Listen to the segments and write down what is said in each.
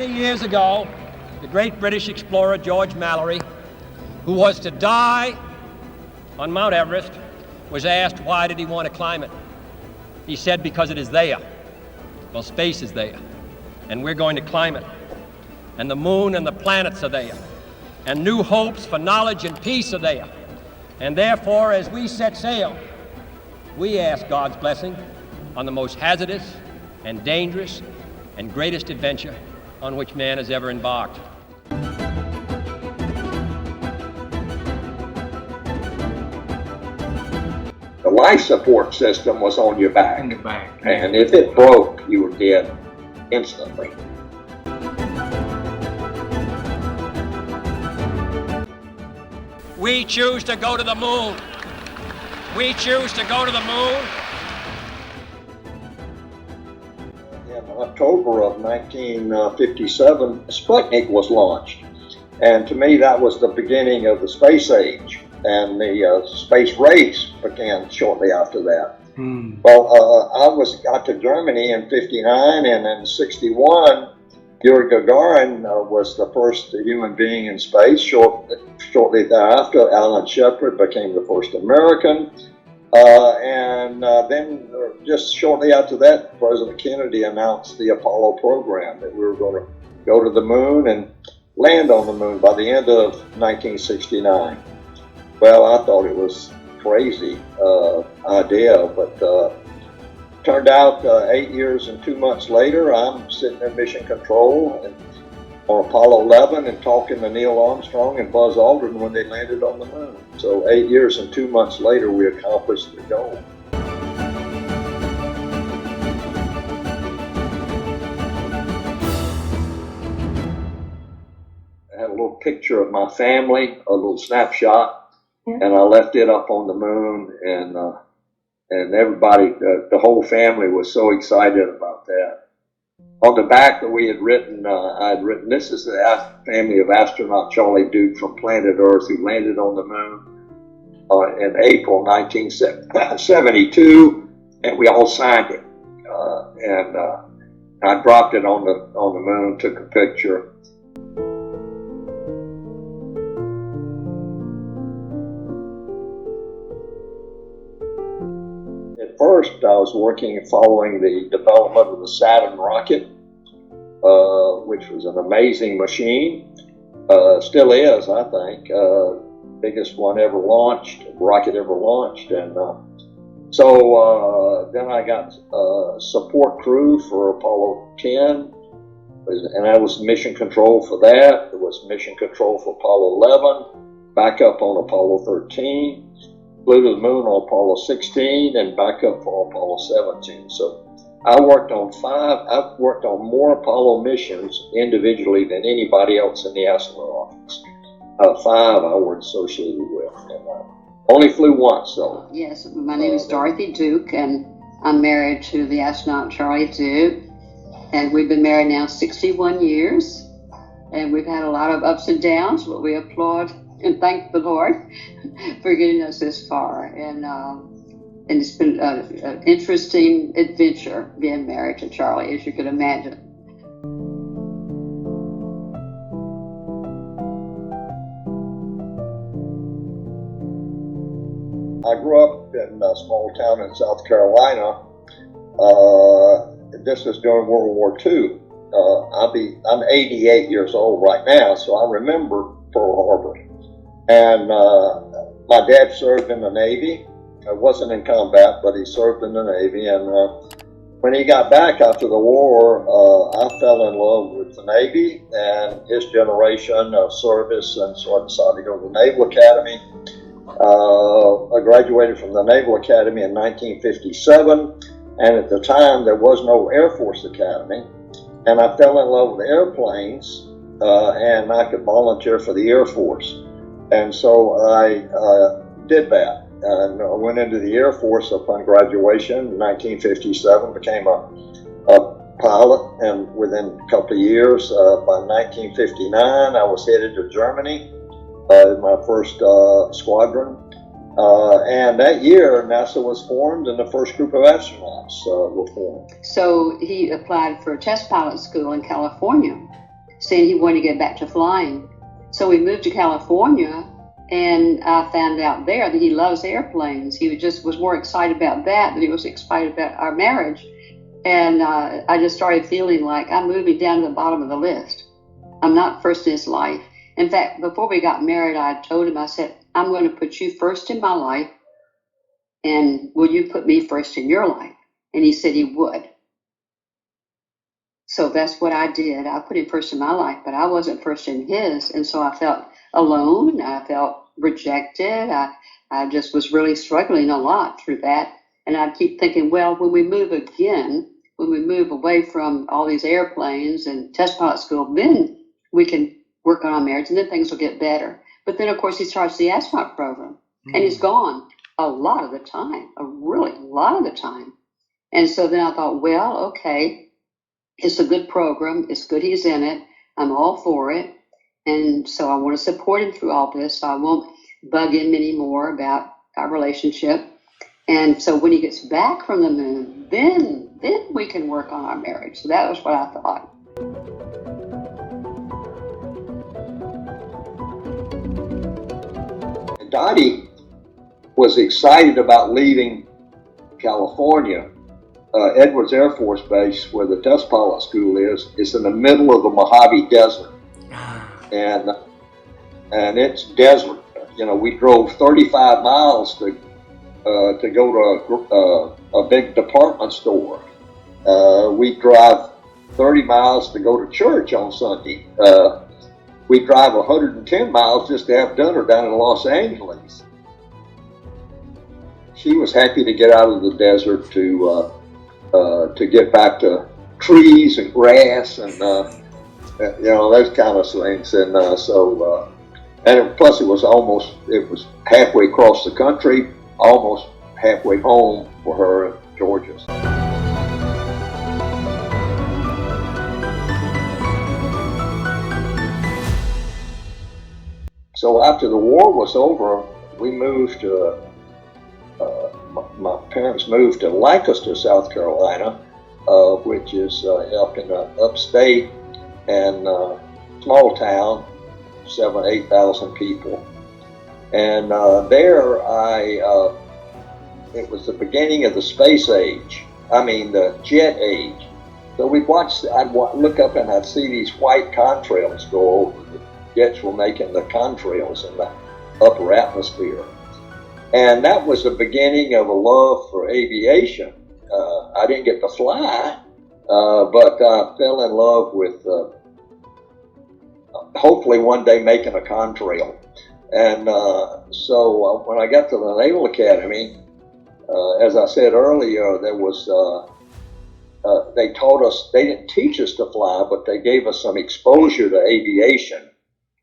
Many years ago, the great British explorer George Mallory, who was to die on Mount Everest, was asked why did he want to climb it. He said, because it is there. Well, space is there, and we're going to climb it. And the moon and the planets are there, and new hopes for knowledge and peace are there. And therefore, as we set sail, we ask God's blessing on the most hazardous and dangerous and greatest adventure on which man has ever embarked. The life support system was on your back. On your back. And if it broke, you were dead instantly. We choose to go to the moon. We choose to go to the moon. In October of 1957, Sputnik was launched. And to me, that was the beginning of the space age. And the space race began shortly after that. Well, I got to Germany in '59, and in '61, Yuri Gagarin was the first human being in space. Shortly thereafter, Alan Shepard became the first American. Then just shortly after that, President Kennedy announced the Apollo program, that we were going to go to the moon and land on the moon by the end of 1969. Well, I thought it was crazy idea, but turned out 8 years and 2 months later, I'm sitting in mission control and on Apollo 11 and talking to Neil Armstrong and Buzz Aldrin when they landed on the moon. So 8 years and 2 months later, we accomplished the goal. I had a little picture of my family, a little snapshot. And I left it up on the moon, and everybody, the whole family was so excited about that. On the back that we had written, I had written, this is the family of astronaut Charlie Duke from planet Earth who landed on the moon in April 1972, and we all signed it. I dropped it on the moon, took a picture. First, I was following the development of the Saturn rocket, which was an amazing machine. Still is, I think, biggest one ever launched, rocket ever launched. And so then I got support crew for Apollo 10, and I was mission control for that. There was mission control for Apollo 11, backup on Apollo 13. Flew to the moon on Apollo 16 and back up for Apollo 17. So I've worked on more Apollo missions individually than anybody else in the astronaut office. 5 I was associated with. And only flew once though. Yes, my name is Dorothy Duke, and I'm married to the astronaut Charlie Duke. And we've been married now 61 years. And we've had a lot of ups and downs, but we applaud and thank the Lord for getting us this far. And it's been an interesting adventure being married to Charlie, as you can imagine. I grew up in a small town in South Carolina. This was during World War II. I'm 88 years old right now, so I remember Pearl Harbor. And my dad served in the Navy. I wasn't in combat, but he served in the Navy. And when he got back after the war, I fell in love with the Navy and his generation of service, and so I decided to go to the Naval Academy. I graduated from the Naval Academy in 1957, and at the time there was no Air Force Academy. And I fell in love with airplanes, and I could volunteer for the Air Force. And so I did that, and I went into the Air Force upon graduation in 1957, became a pilot, and within a couple of years, by 1959, I was headed to Germany, my first squadron. And that year, NASA was formed, and the first group of astronauts were formed. So he applied for test pilot school in California. saying he wanted to get back to flying. So we moved to California, and I found out there that he loves airplanes. He just was more excited about that than he was excited about our marriage. And I just started feeling like I'm moving down to the bottom of the list. I'm not first in his life. In fact, before we got married, I told him, I said, I'm going to put you first in my life, and will you put me first in your life? And he said he would. So that's what I did. I put him first in my life, but I wasn't first in his. And so I felt alone. I felt rejected. I just was really struggling a lot through that. And I'd keep thinking, well, when we move again, when we move away from all these airplanes and test pilot school, then we can work on our marriage and then things will get better. But then, of course, he starts the astronaut program and he's gone a lot of the time, a really lot of the time. And so then I thought, well, okay, it's a good program. It's good he's in it. I'm all for it. And so I want to support him through all this. So I won't bug him anymore about our relationship. And so when he gets back from the moon, then we can work on our marriage. So that was what I thought. Dottie was excited about leaving California. Edwards Air Force Base, where the test pilot school is in the middle of the Mojave Desert. And it's desert. You know, we drove 35 miles to go to a big department store. We drive 30 miles to go to church on Sunday. We drive 110 miles just to have dinner down in Los Angeles. She was happy to get out of the desert to get back to trees and grass and those kind of things. And plus it was halfway across the country, almost halfway home for her in Georgia. So after the war was over, we moved to, my parents moved to Lancaster, South Carolina, which is up in the upstate, and small town, 8,000 people. And there it was the beginning of the space age, the jet age. So I'd look up and I'd see these white contrails go over. The jets were making the contrails in the upper atmosphere. And that was the beginning of a love for aviation. I didn't get to fly, but I fell in love with hopefully one day making a contrail. And so when I got to the Naval Academy, as I said earlier, there was they taught us, they didn't teach us to fly, but they gave us some exposure to aviation.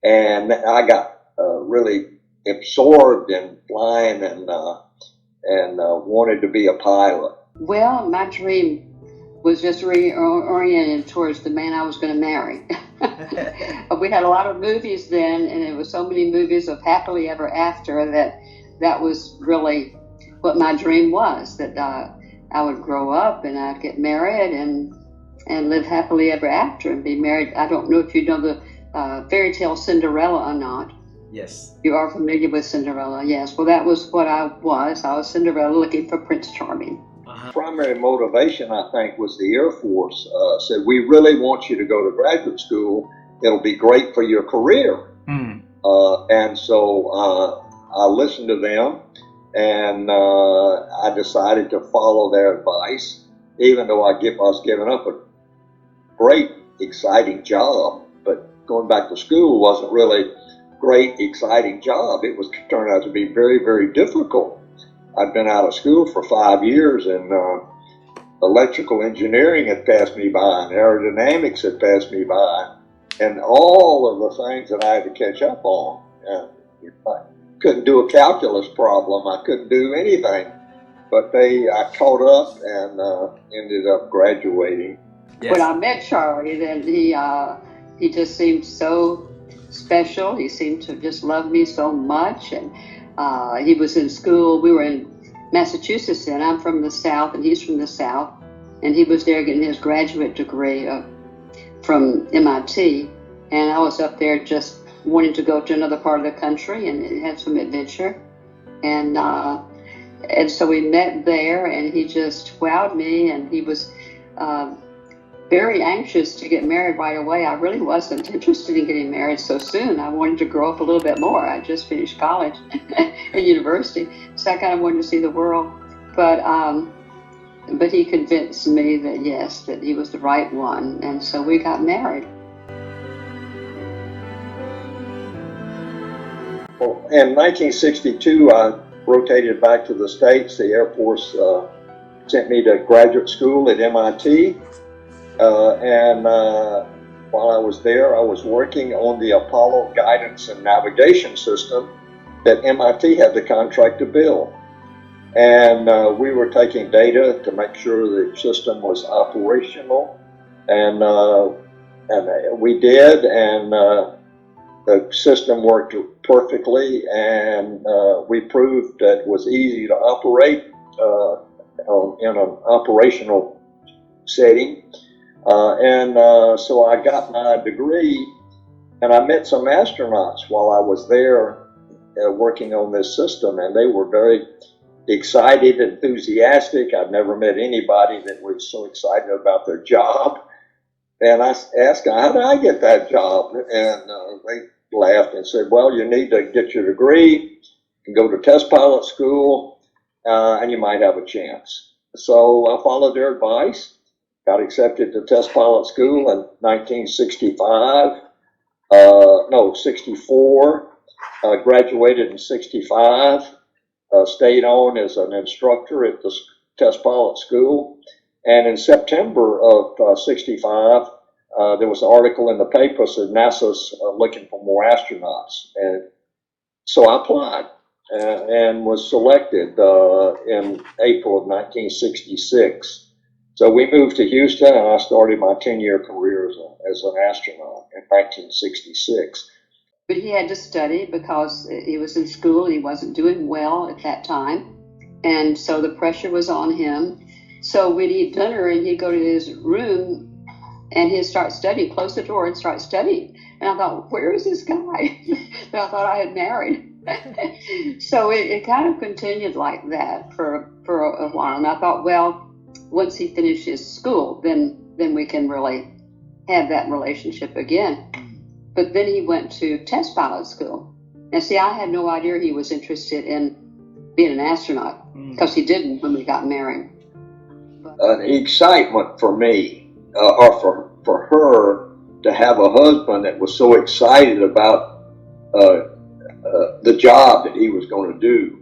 And I got really absorbed in flying and wanted to be a pilot. Well, my dream was just oriented towards the man I was going to marry. We had a lot of movies then, and it was so many movies of happily ever after that was really what my dream was, that I would grow up and I'd get married and live happily ever after and be married. I don't know if you know the fairy tale Cinderella or not. Yes. You are familiar with Cinderella, yes. Well, that was what I was. I was Cinderella looking for Prince Charming. Primary motivation, I think, was the Air Force. Said, we really want you to go to graduate school. It'll be great for your career. And so I listened to them, and I decided to follow their advice, even though I was giving up a great, exciting job. But going back to school wasn't really a great, exciting job. It turned out to be very, very difficult. I'd been out of school for 5 years, and electrical engineering had passed me by, and aerodynamics had passed me by, and all of the things that I had to catch up on. And I couldn't do a calculus problem. I couldn't do anything. But I caught up and ended up graduating. Yes. When I met Charlie, then he just seemed so special. He seemed to just love me so much, and he was in school. We were in Massachusetts then. I'm from the South and he's from the South. And he was there getting his graduate degree from MIT. and I was up there just wanting to go to another part of the country and have some adventure. And so we met there, and he just wowed me, and he was very anxious to get married right away. I really wasn't interested in getting married so soon. I wanted to grow up a little bit more. I just finished college and university, so I kind of wanted to see the world. But he convinced me that yes, that he was the right one, and so we got married. Well, in 1962, I rotated back to the States. The Air Force sent me to graduate school at MIT. And while I was there, I was working on the Apollo guidance and navigation system that MIT had the contract to build. And we were taking data to make sure the system was operational. And we did, and the system worked perfectly, and we proved that it was easy to operate in an operational setting. So I got my degree, and I met some astronauts while I was there working on this system, and they were very excited, enthusiastic. I'd never met anybody that was so excited about their job. And I asked them, how did I get that job? And they laughed and said, well, you need to get your degree and go to test pilot school, and you might have a chance. So I followed their advice, got accepted to test pilot school in 64, graduated in 65, stayed on as an instructor at the test pilot school. And in September of 65, there was an article in the paper that said NASA's looking for more astronauts. And so I applied and was selected in April of 1966. So we moved to Houston, and I started my 10-year career as an astronaut in 1966. But he had to study because he was in school and he wasn't doing well at that time. And so the pressure was on him. So we'd eat dinner and he'd go to his room and he'd start studying, close the door and start studying. And I thought, where is this guy that I thought I had married? So it kind of continued like that for a while. And I thought, well, once he finishes school, then we can really have that relationship again. But then he went to test pilot school. And see, I had no idea he was interested in being an astronaut because he didn't when we got married. An excitement for me, or for her, to have a husband that was so excited about the job that he was going to do.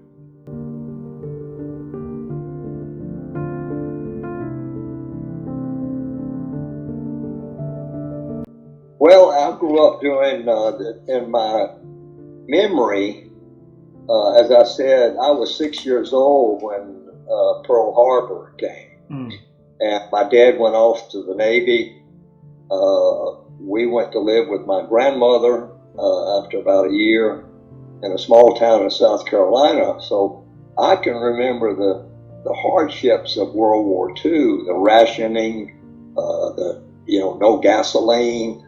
Well, I grew up doing, in my memory, as I said, I was 6 years old when Pearl Harbor came. And my dad went off to the Navy. We went to live with my grandmother after about a year in a small town in South Carolina. So I can remember the hardships of World War II, the rationing, no gasoline.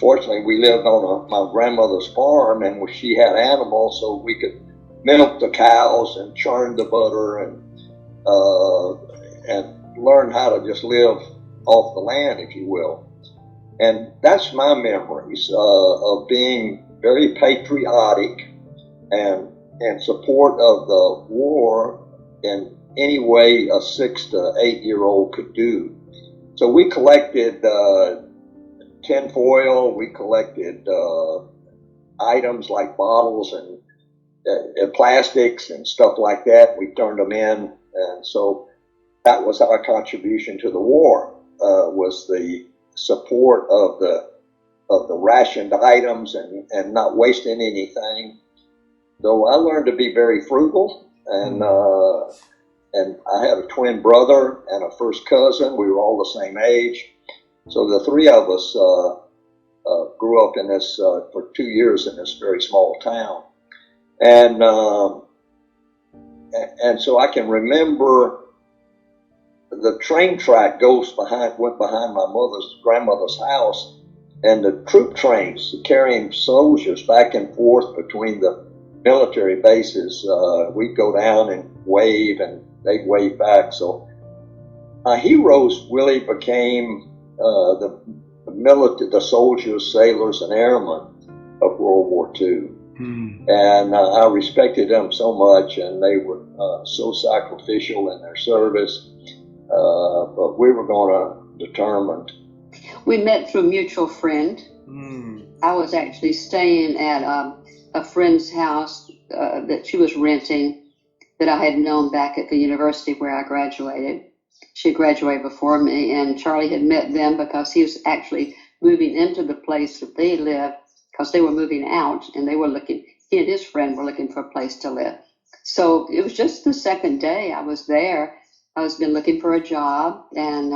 Fortunately, we lived on my grandmother's farm, and she had animals, so we could milk the cows and churn the butter and learn how to just live off the land, if you will. And that's my memories of being very patriotic and in support of the war in any way a 6 to 8 year old could do. So we collected tin foil, we collected items like bottles and plastics and stuff like that. We turned them in, and so that was our contribution to the war, was the support of the rationed items and not wasting anything. So I learned to be very frugal, and I had a twin brother and a first cousin. We were all the same age. So the three of us grew up in this for 2 years in this very small town. And so I can remember the train track went behind my grandmother's house, and the troop trains carrying soldiers back and forth between the military bases. We'd go down and wave, and they'd wave back. So my heroes really became the soldiers, sailors, and airmen of World War II. And I respected them so much, and they were so sacrificial in their service. But we were determined. We met through a mutual friend. I was actually staying at a friend's house that she was renting, that I had known back at the university where I graduated. She graduated before me, and Charlie had met them because he was actually moving into the place that they lived, because they were moving out, and he and his friend were looking for a place to live. So it was just the second day I was there. I was been looking for a job, and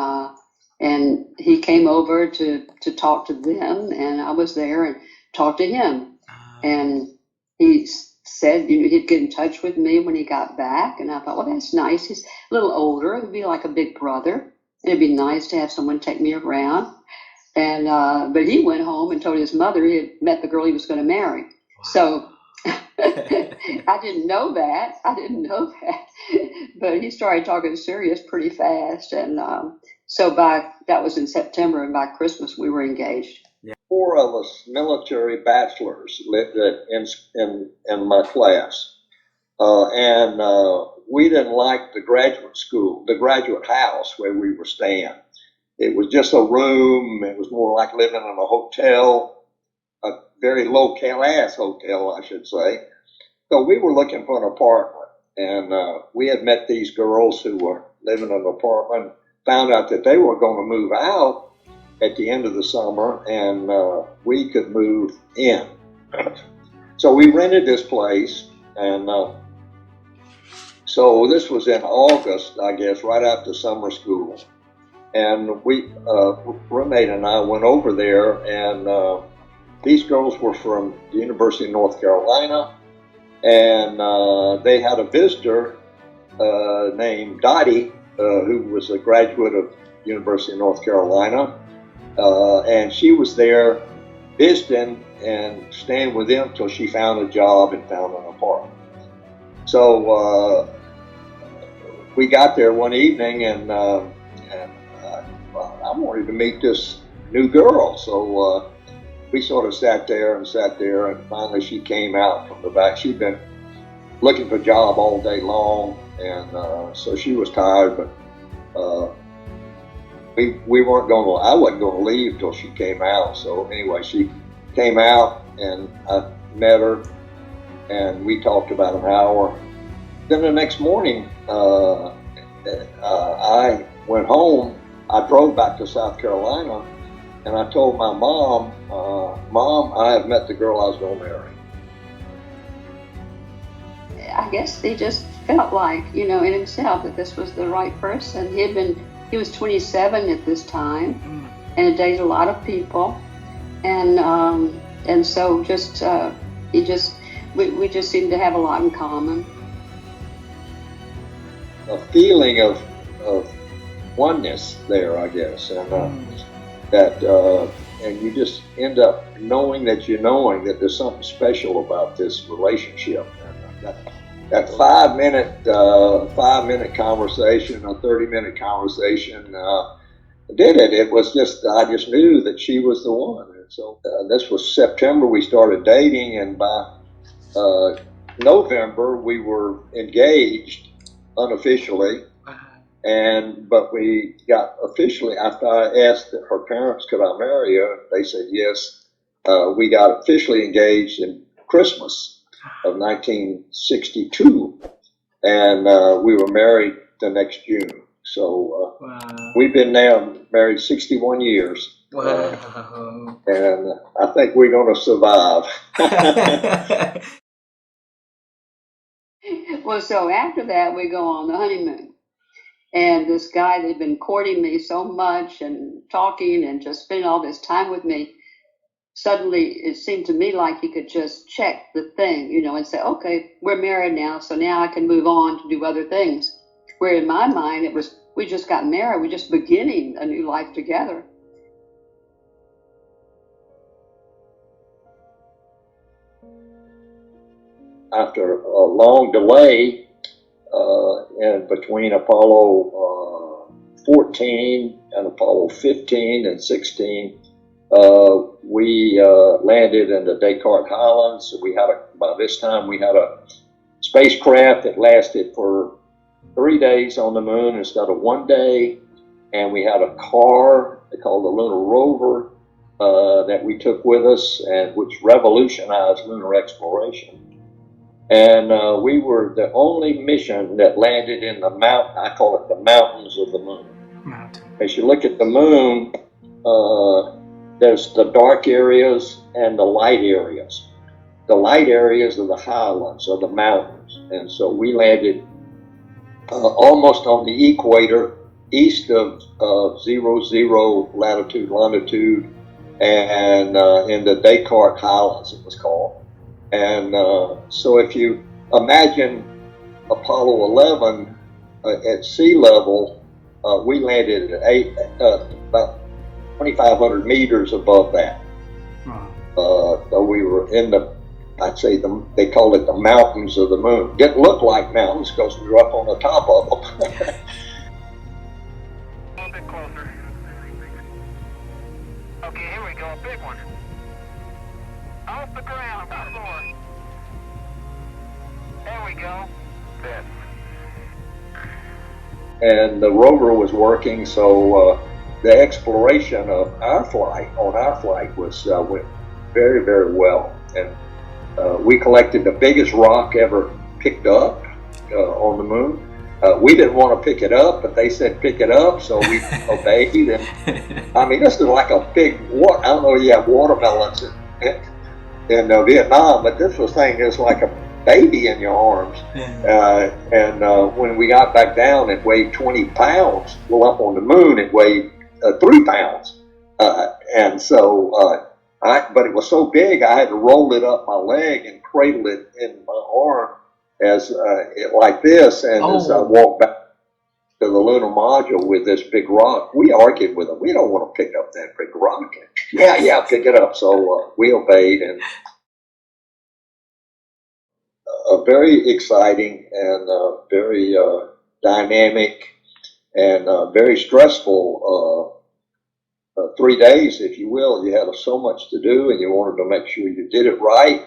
he came over to talk to them, and I was there and talked to him. And he said, he'd get in touch with me when he got back, and I thought, well, that's nice. He's a little older. It'd be like a big brother. It'd be nice to have someone take me around. And but he went home and told his mother he had met the girl he was going to marry. Wow. So I didn't know that. But he started talking serious pretty fast, and so that was in September, and by Christmas we were engaged. Yeah. 4 of us military bachelors lived in my class, and we didn't like the graduate house where we were staying. It was just a room. It was more like living in a hotel, a very low-class hotel, I should say. So we were looking for an apartment, and we had met these girls who were living in an apartment, found out that they were going to move out at the end of the summer, and we could move in. So we rented this place, and so this was in August, I guess, right after summer school. And roommate and I went over there, and these girls were from the University of North Carolina, and they had a visitor named Dottie, who was a graduate of University of North Carolina, and she was there visiting and staying with them till she found a job and found an apartment. So we got there one evening, and I wanted to meet this new girl, so we sort of sat there, and finally she came out from the back. She'd been looking for a job all day long, and so she was tired, but I wasn't going to leave till she came out. So anyway, she came out, and I met her, and we talked about an hour. Then the next morning, I went home. I drove back to South Carolina, and I told my mom, Mom, I have met the girl I was going to marry. I guess he just felt like, in himself that this was the right person. He was 27 at this time, and had dated a lot of people, and so we just seemed to have a lot in common. A feeling of oneness there, I guess, and and you just end up knowing that there's something special about this relationship. And that 5-minute conversation, a 30-minute conversation, did it. It was I just knew that she was the one. And so this was September. We started dating, and by November we were engaged unofficially. But we got officially, after I asked her parents, could I marry her? They said yes. We got officially engaged in Christmas of 1962, and we were married the next June. So we've been now married 61 years. Wow. And I think we're going to survive. Well, so after that, we go on the honeymoon. And this guy that had been courting me so much and talking and just spending all this time with me, suddenly it seemed to me like he could just check the thing, and say, okay, we're married now, so now I can move on to do other things. Where in my mind, it was We just got married. We're just beginning a new life together. After a long delay in between Apollo 14 and Apollo 15 and 16, we landed in the Descartes Highlands. By this time we had a spacecraft that lasted for 3 days on the moon instead of 1 day, and we had a car they called the Lunar Rover that we took with us, and which revolutionized lunar exploration. And we were the only mission that landed in the I call it the mountains of the moon. As you look at the moon, there's the dark areas and the light areas. The light areas are the highlands, or the mountains. And so we landed almost on the equator, east of 00 latitude, longitude, and in the Descartes Highlands, it was called. And so if you imagine Apollo 11 at sea level, we landed at about 2,500 meters above that. So we were in I'd say they call it the mountains of the moon. Didn't look like mountains because we were up on the top of them. A little bit closer. Okay, here we go, a big one. Off the ground, about more. There we go. Good. And the rover was working, so the exploration of our flight was went very, very well. And we collected the biggest rock ever picked up on the moon. We didn't want to pick it up, but they said pick it up, so we obeyed. And I mean, this is like a big I don't know, you have watermelons in Vietnam, but this thing is like a baby in your arms. And when we got back down, it weighed 20 pounds. Well, up on the moon, it weighed 3 pounds. And so, but it was so big, I had to roll it up my leg and cradle it in my arm as like this. And as I walked back to the lunar module with this big rock, we argued with them. We don't want to pick up that big rock. Yeah, pick it up. So we obeyed, and very exciting and very dynamic and very stressful 3 days, if you will. You had so much to do, and you wanted to make sure you did it right.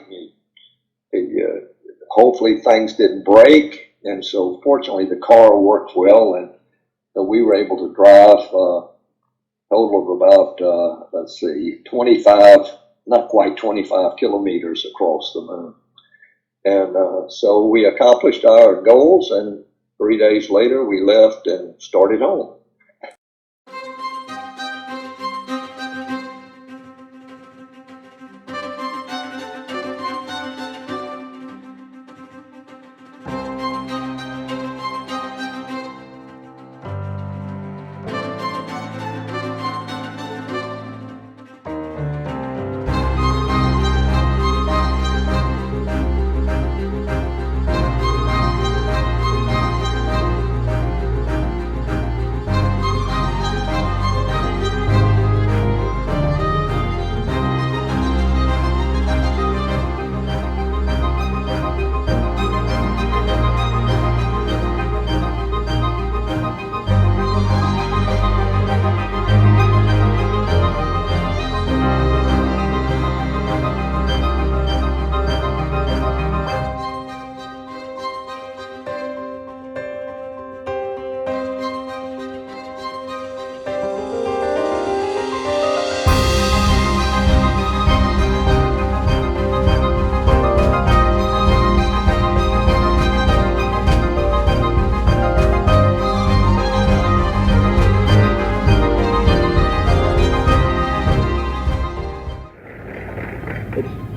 Hopefully things didn't break, and so fortunately the car worked well, and we were able to drive a total of about 25, not quite 25 kilometers across the moon. And so we accomplished our goals, and 3 days later we left and started home.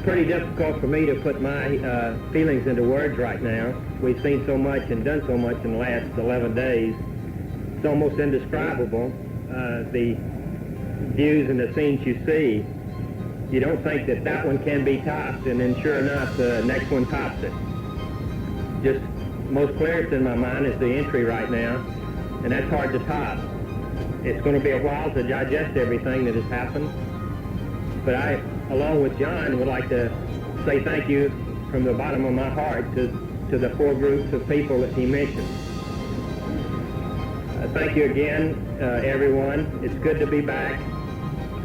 Pretty difficult for me to put my feelings into words right now. We've seen so much and done so much in the last 11 days. It's almost indescribable, the views and the scenes you see. You don't think that that one can be topped, and then sure enough, the next one tops it. Just most clearest in my mind is the entry right now, and that's hard to top. It's going to be a while to digest everything that has happened, but I, along with John, would like to say thank you from the bottom of my heart to the 4 groups of people that he mentioned. Thank you again, everyone. It's good to be back,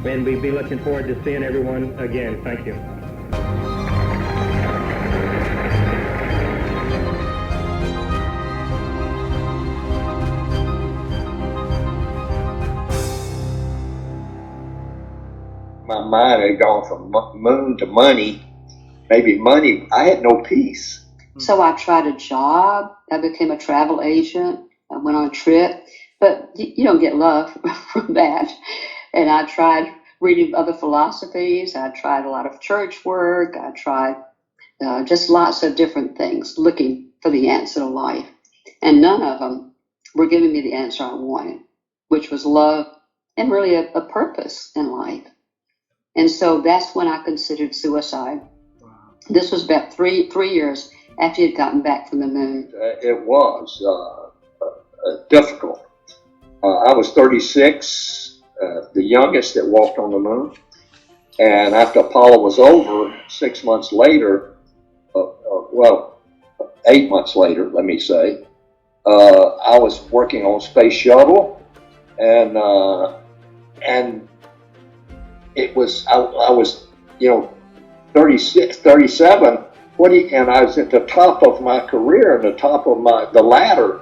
and we'll be looking forward to seeing everyone again. Thank you. My mind had gone from moon to money, maybe money. I had no peace. So I tried a job. I became a travel agent. I went on a trip, but you don't get love from that. And I tried reading other philosophies. I tried a lot of church work. I tried just lots of different things, looking for the answer to life. And none of them were giving me the answer I wanted, which was love and really a purpose in life. And so that's when I considered suicide. Wow. This was about three years after he had gotten back from the moon. It was difficult. I was 36, the youngest that walked on the moon. And after Apollo was over, 6 months later, 8 months later, let me say, I was working on Space Shuttle, and it was, I was, 36, 37, and I was at the top of my career, and the top of the ladder,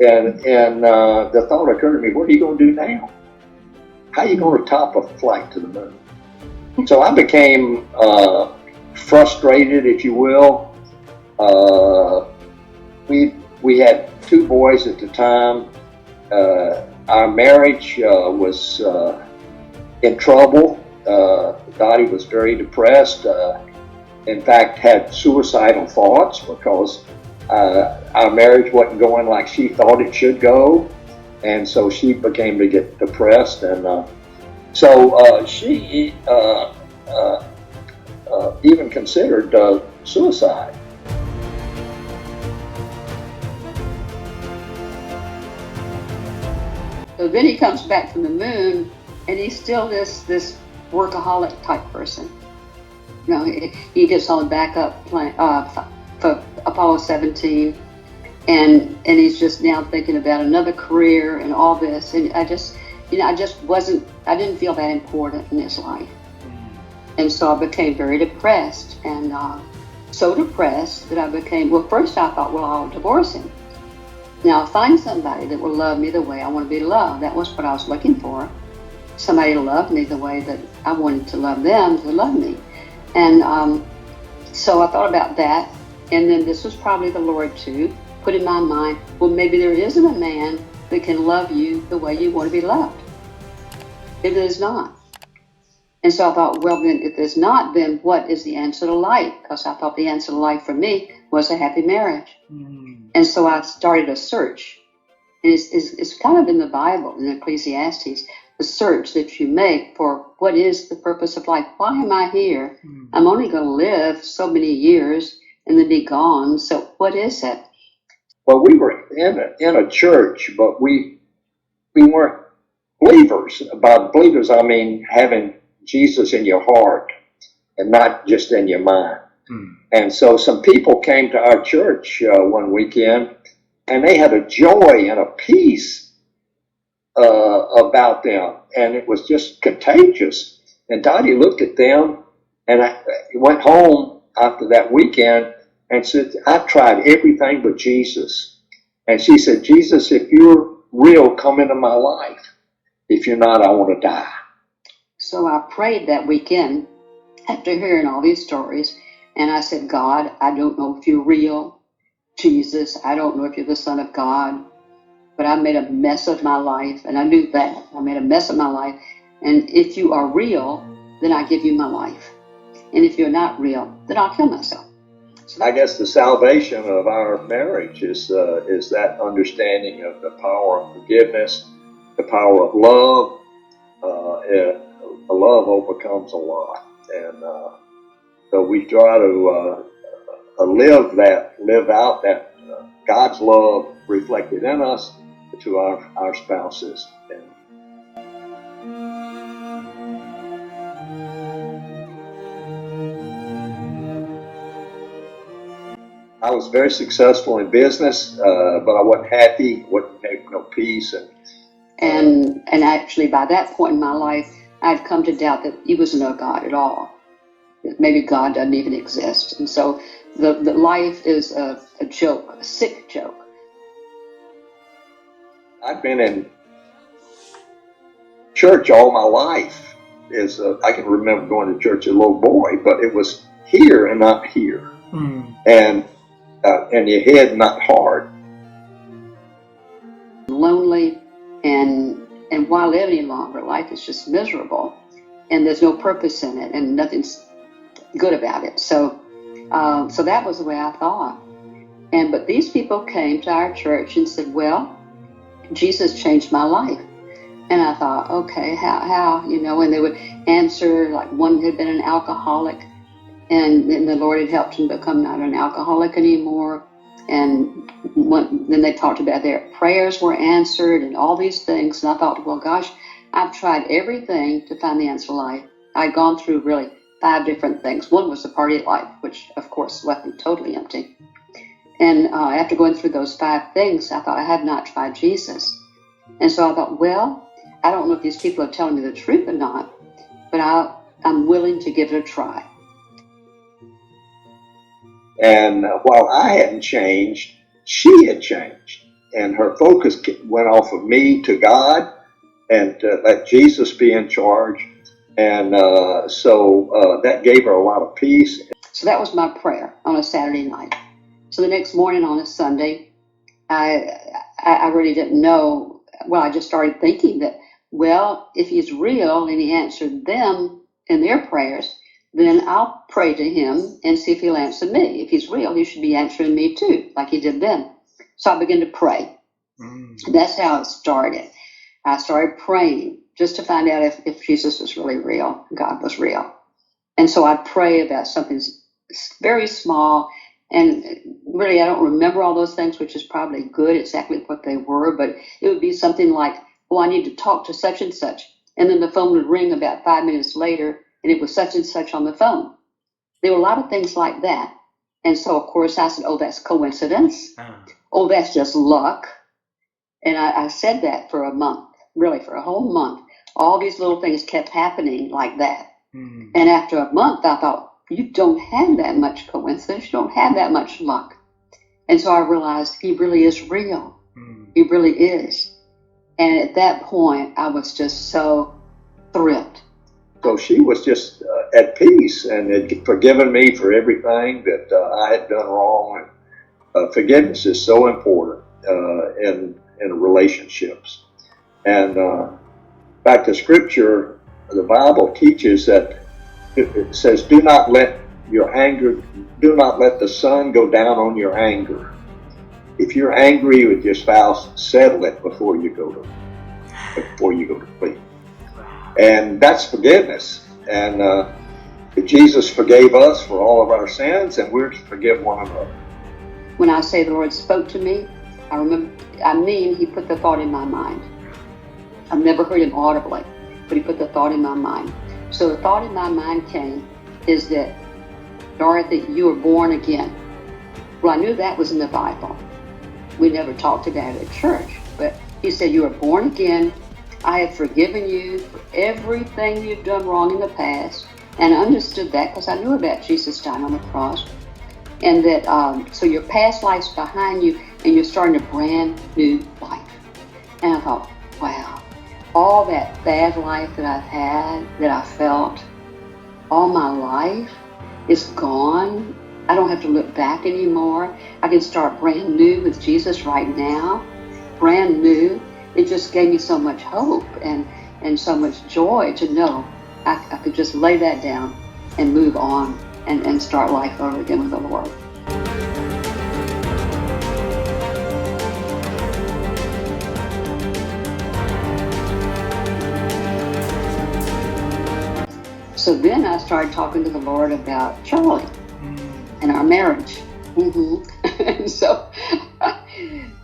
and the thought occurred to me, what are you going to do now? How are you going to top a flight to the moon? So I became frustrated, if you will. We had 2 boys at the time. Our marriage was in trouble. Dottie was very depressed. In fact, had suicidal thoughts because our marriage wasn't going like she thought it should go, and so she began to get depressed, and so she even considered suicide. So then he comes back from the moon, and he's still this workaholic type person. He gets on the backup plan for Apollo 17, and he's just now thinking about another career and all this. And I didn't feel that important in his life, and so I became very depressed, and so depressed that I became. Well, first I thought, well, I'll divorce him. Now I'll find somebody that will love me the way I want to be loved. That was what I was looking for. Somebody to love me the way that I wanted to love them to love me. And so I thought about that, and then this was probably the Lord too, put in my mind, well, maybe there isn't a man that can love you the way you want to be loved. If there's not. And so I thought, well, then if there's not, then what is the answer to life? Because I thought the answer to life for me was a happy marriage. Mm-hmm. And so I started a search. And it's kind of in the Bible, in Ecclesiastes, the search that you make for what is the purpose of life. Why am I here? Mm-hmm. I'm only going to live so many years and then be gone. So what is it? Well, we were in a church, but we weren't believers. By believers, I mean having Jesus in your heart and not just in your mind. And so some people came to our church one weekend, and they had a joy and a peace about them, and it was just contagious. And Dottie looked at them, and I went home after that weekend and said, I've tried everything but Jesus. And she said, Jesus, if you're real, come into my life. If you're not, I want to die. So I prayed that weekend after hearing all these stories, and I said, God, I don't know if you're real. Jesus, I don't know if you're the Son of God, but I made a mess of my life, and I knew that. I made a mess of my life, and if you are real, then I give you my life. And if you're not real, then I'll kill myself. I guess the salvation of our marriage is that understanding of the power of forgiveness, the power of love. Love overcomes a lot, and so we try to live out that God's love reflected in us, to our spouses. And I was very successful in business, but I wasn't happy, wasn't having no peace. And actually, by that point in my life, I'd come to doubt that he was no God at all. That maybe God doesn't even exist. And so the life is a joke, a sick joke. I've been in church all my life. I can remember going to church as a little boy, but it was here and not here. And your head not hard. Lonely, and why live any longer? Life is just miserable, and there's no purpose in it, and nothing's good about it. So that was the way I thought. But these people came to our church and said, "Well, Jesus changed my life." And I thought, okay, how, and they would answer, like one had been an alcoholic, and then the Lord had helped him become not an alcoholic anymore. And then they talked about their prayers were answered and all these things. And I thought, well, gosh, I've tried everything to find the answer to life. I'd gone through really 5 different things. One was the party life, which, of course, left me totally empty. And after going through those 5 things, I thought I had not tried Jesus. And so I thought, well, I don't know if these people are telling me the truth or not, but I'm willing to give it a try. And while I hadn't changed, she had changed. And her focus went off of me to God and to let Jesus be in charge. And so that gave her a lot of peace. So that was my prayer on a Saturday night. So the next morning on a Sunday, I really didn't know. Well, I just started thinking that, well, if he's real and he answered them in their prayers, then I'll pray to him and see if he'll answer me. If he's real, he should be answering me too, like he did then. So I began to pray. That's how it started. I started praying just to find out if Jesus was really real, God was real. And so I'd pray about something very small, and really I don't remember all those things, which is probably good, exactly what they were, but it would be something like, oh, I need to talk to such and such. And then the phone would ring about 5 minutes later, and it was such and such on the phone. There were a lot of things like that. And so, of course, I said, oh, that's coincidence. Oh, that's just luck. And I said that for a month, really for a whole month. All these little things kept happening like that. And after a month, I thought, you don't have that much coincidence. You don't have that much luck. And so I realized he really is real. He really is. And at that point, I was just so thrilled. So she was just at peace and had forgiven me for everything that I had done wrong. And forgiveness is so important in relationships. And back to Scripture, the Bible teaches that it says, do not let the sun go down on your anger. If you're angry with your spouse, settle it before you go to sleep. And that's forgiveness. And Jesus forgave us for all of our sins, and we're to forgive one another. When I say the Lord spoke to me, he put the thought in my mind. I've never heard him audibly, but he put the thought in my mind. So the thought in my mind is that, Dorothy, you were born again. Well, I knew that was in the Bible. We never talked about it at church, but he said, you were born again. I have forgiven you for everything you've done wrong in the past. And I understood that because I knew about Jesus dying on the cross. And that, so your past life's behind you and you're starting a brand new life. And I thought, wow, all that bad life that I've had, that I felt, all my life is gone. I don't have to look back anymore. I can start brand new with Jesus right now. Brand new. It just gave me so much hope and so much joy to know I could just lay that down and move on and start life over again with the Lord. So then I started talking to the Lord about Charlie and our marriage. And so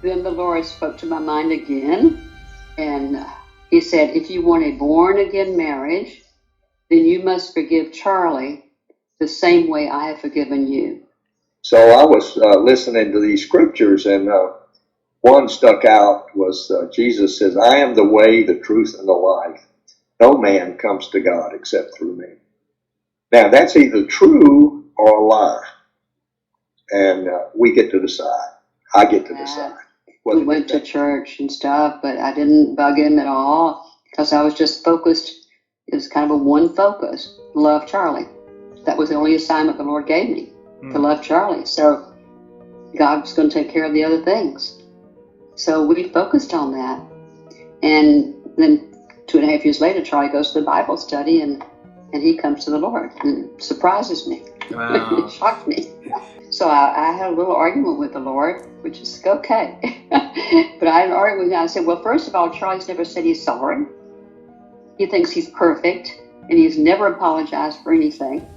then the Lord spoke to my mind again, and he said, if you want a born-again marriage, then you must forgive Charlie the same way I have forgiven you. So I was listening to these scriptures, and one stuck out was Jesus says, I am the way, the truth, and the life. No man comes to God except through me. Now, that's either true or a lie. And we get to decide. I get to decide. We went to church and stuff, but I didn't bug him at all because I was just focused. It was kind of a one focus, love Charlie. That was the only assignment the Lord gave me, to love Charlie. So God was going to take care of the other things. So we focused on that. And then 2.5 years later, Charlie goes to the Bible study and he comes to the Lord and it surprises me. Wow. It shocked me. So I had a little argument with the Lord, which is okay. But I had an argument with him. I said, well, first of all, Charlie's never said he's sorry. He thinks he's perfect, and he's never apologized for anything.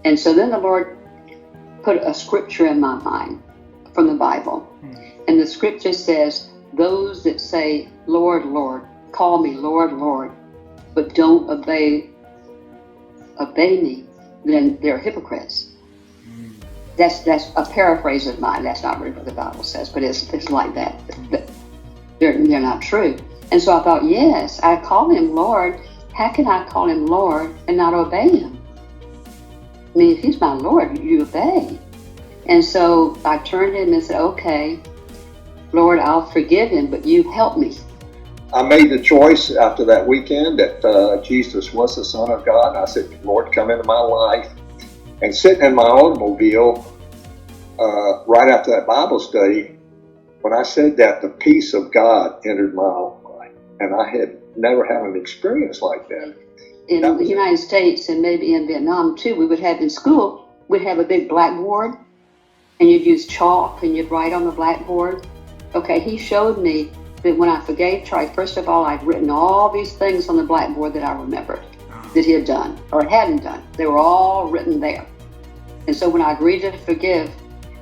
And so then the Lord put a scripture in my mind from the Bible. And the scripture says, those that say, Lord, Lord, call me Lord, Lord, but don't obey me, then they're hypocrites. That's a paraphrase of mine. That's not really what the Bible says, but it's like that. They're not true. And so I thought, yes, I call him Lord. How can I call him Lord and not obey him? I mean, if he's my Lord, you obey. And so I turned to him and said, okay, Lord, I'll forgive him, but you help me. I made the choice after that weekend that Jesus was the Son of God. I said, Lord, come into my life. And sitting in my automobile right after that Bible study, when I said that, the peace of God entered my life. And I had never had an experience like that. In the United States and maybe in Vietnam too, we would have in school, we'd have a big blackboard and you'd use chalk and you'd write on the blackboard. Okay, he showed me that when I forgave Charlie, first of all, I'd written all these things on the blackboard that I remembered that he had done or hadn't done. They were all written there. And so when I agreed to forgive,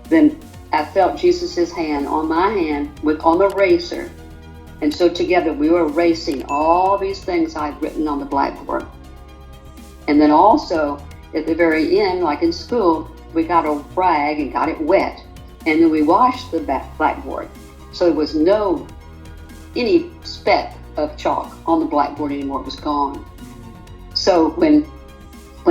then I felt Jesus' hand on my hand on the eraser. And so together we were erasing all these things I'd written on the blackboard. And then also at the very end, like in school, we got a rag and got it wet. And then we washed the blackboard. So there was any speck of chalk on the blackboard anymore. It was gone. So when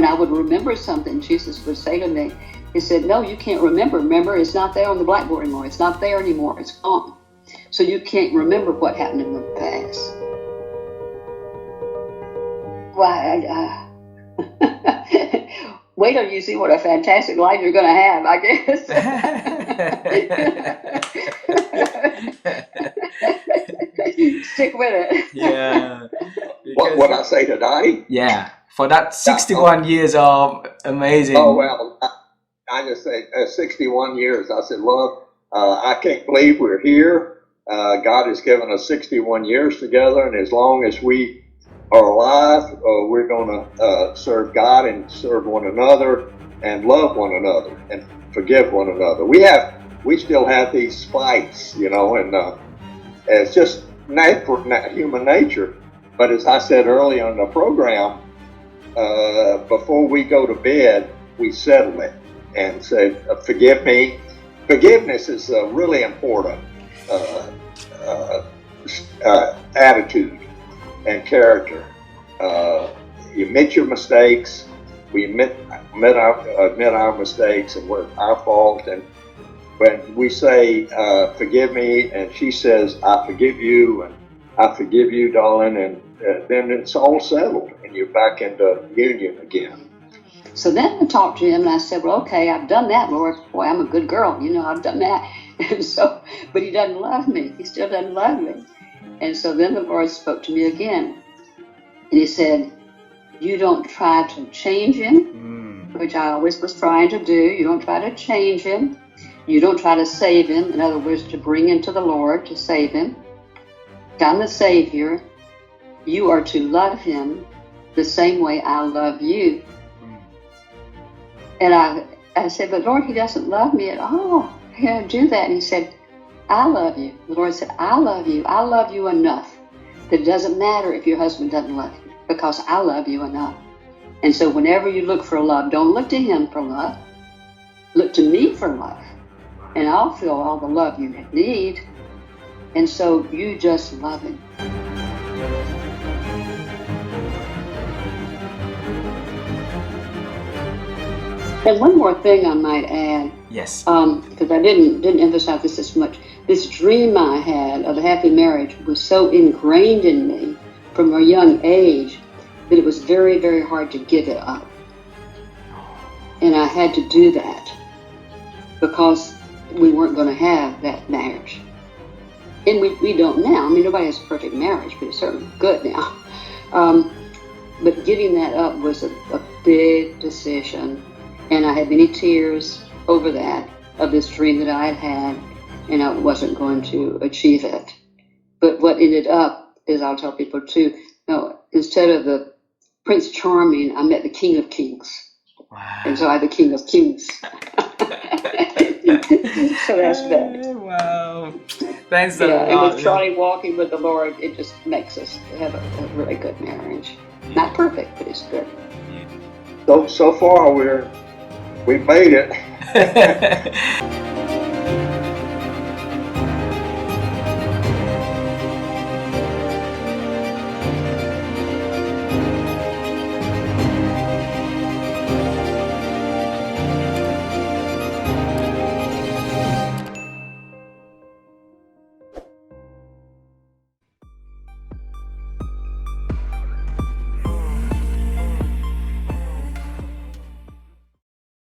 I would remember something, Jesus would say to me, he said, no, you can't remember. Remember, it's not there on the blackboard anymore. It's not there anymore. It's gone. So you can't remember what happened in the past. Well, wait till you see what a fantastic life you're going to have, I guess. Stick with it. Yeah. What I say to Dottie? Yeah. For that 61 years of amazing. Oh, well, I just say 61 years. I said, Lord, I can't believe we're here. God has given us 61 years together, and as long as we are alive, we're going to serve God and serve one another and love one another and forgive one another. We still have these fights, and it's just human nature. But as I said earlier in the program, before we go to bed, we settle it and say, forgive me. Forgiveness is really important. Attitude and character. You admit your mistakes. We admit our mistakes and what our fault. And when we say, forgive me, and she says, I forgive you, and I forgive you, darling, and then it's all settled, and you're back into union again. So then I talked to him, and I said, well, okay, I've done that, Lord. Boy, I'm a good girl. I've done that. And so, but he doesn't love me. He still doesn't love me. And so then the Lord spoke to me again. And he said, you don't try to change him, which I always was trying to do. You don't try to change him. You don't try to save him. In other words, to bring him to the Lord, to save him. I'm the Savior. You are to love him the same way I love you. And I said, but Lord, he doesn't love me at all. I can't do that. And he said, I love you. The Lord said, I love you. I love you enough that it doesn't matter if your husband doesn't love you, because I love you enough. And so whenever you look for love, don't look to him for love. Look to me for love. And I'll feel all the love you need. And so you just love him. And one more thing I might add. Yes. Because I didn't emphasize this as much. This dream I had of a happy marriage was so ingrained in me from a young age that it was very, very hard to give it up. And I had to do that because we weren't going to have that marriage. And we don't now. I mean, nobody has a perfect marriage, but it's certainly good now. But giving that up was a big decision. And I had many tears over that, of this dream that I had had, and I wasn't going to achieve it. But what ended up is, I'll tell people too, no, instead of the Prince Charming, I met the King of Kings. Wow. And so I'm the King of Kings. So that's that. Wow. Thanks a Yeah, lot. and with Charlie walking with the Lord, it just makes us have a really good marriage. Not perfect, but it's good. So far we made it.